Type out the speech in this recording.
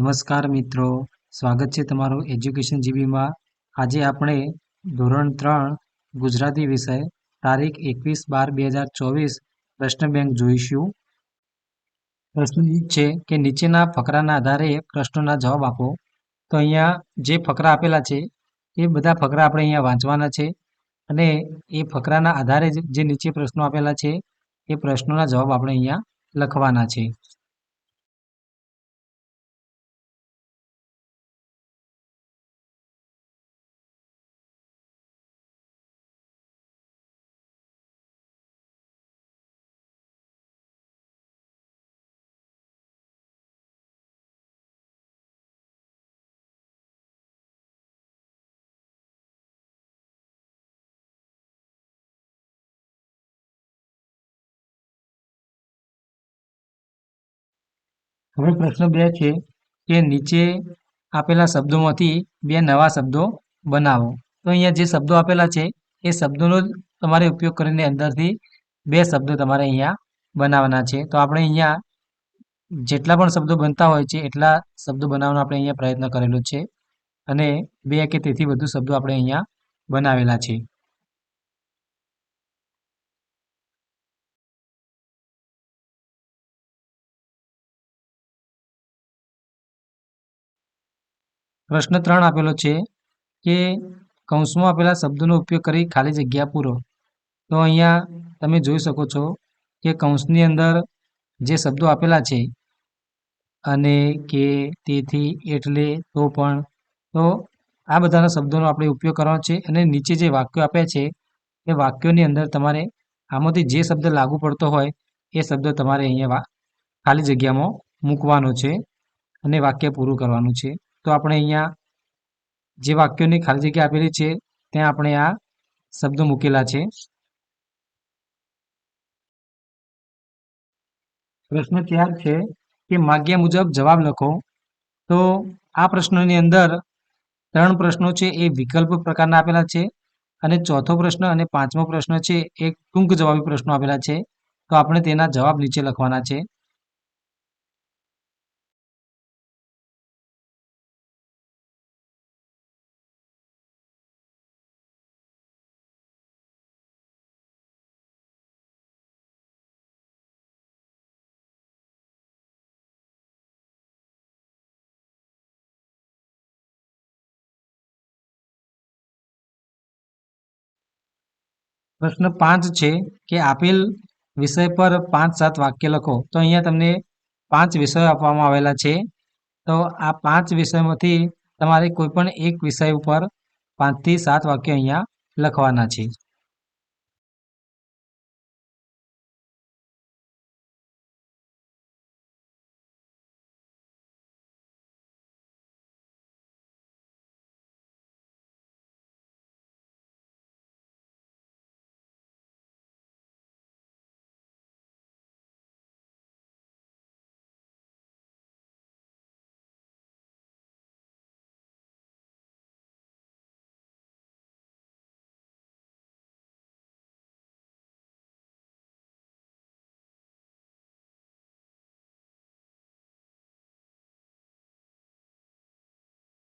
નમસ્કાર મિત્રો, સ્વાગત છે તમારું એજ્યુકેશન જીબીમાં. આજે આપણે ધોરણ 3 ગુજરાતી વિષય તારીખ 21/12/2024 પ્રશ્ન બેંક જોઈશું. પ્રશ્ન છે કે નીચેના ફકરાના આધારે પ્રશ્નોના જવાબ આપો. તો અહીંયા જે ફકરા આપેલા છે એ બધા ફકરા આપણે અહીંયા વાંચવાના છે અને એ ફકરાના આધારે જે નીચે પ્રશ્નો આપેલા છે એ પ્રશ્નોના જવાબ આપણે અહીંયા લખવાના છે. હવે પ્રશ્ન 2 છે કે નીચે આપેલા શબ્દોમાંથી 2 નવા શબ્દો બનાવો. તો અહીંયા જે શબ્દો આપેલા છે એ શબ્દોનો જ તમારે ઉપયોગ કરીને અંદરથી 2 શબ્દો તમારે અહીંયા બનાવવાના છે. તો આપણે અહીંયા જેટલા પણ શબ્દો બનતા હોય છે એટલા શબ્દો બનાવવાનો આપણે અહીંયા પ્રયત્ન કરેલો છે અને 2 કે તેથી વધુ શબ્દો આપણે અહીંયા બનાવેલા છે. પ્રશ્ન 3 આપેલો છે કે કૌંસમાં આપેલા શબ્દોનો ઉપયોગ કરી ખાલી જગ્યા પૂરો. તો અહીંયા તમે જોઈ શકો છો કે કૌંસની અંદર જે શબ્દો આપેલા છે અને કે તેથી એટલે તો પણ, તો આ બધાના શબ્દોનો આપણે ઉપયોગ કરવાનો છે અને નીચે જે વાક્યો આપ્યા છે એ વાક્યોની અંદર તમારે આમાંથી જે શબ્દ લાગુ પડતો હોય એ શબ્દ તમારે અહીંયા ખાલી જગ્યામાં મૂકવાનો છે અને વાક્ય પૂરું કરવાનું છે. તો આપણે અહીંયા જે વાક્યોની ખાલી જગ્યા આપેલી છે ત્યાં આપણે આ શબ્દો મૂકેલા છે. પ્રશ્ન 4 છે કે માગ્યા મુજબ જવાબ લખો. તો આ પ્રશ્નની અંદર 3 પ્રશ્નો છે એ વિકલ્પ પ્રકારના આપેલા છે અને ચોથો પ્રશ્ન અને 5મો પ્રશ્ન છે એ ટૂંક જવાબી પ્રશ્નો આપેલા છે. તો આપણે તેના જવાબ નીચે લખવાના છે. પ્રશ્ન 5 છે કે આપેલ વિષય પર 5-7 વાક્ય લખો. તો અહીંયા તમને 5 વિષયો આપવામાં આવેલા છે. તો આ 5 વિષયમાંથી તમારે કોઈ પણ એક વિષય ઉપર 5 થી 7 વાક્ય અહીંયા લખવાના છે.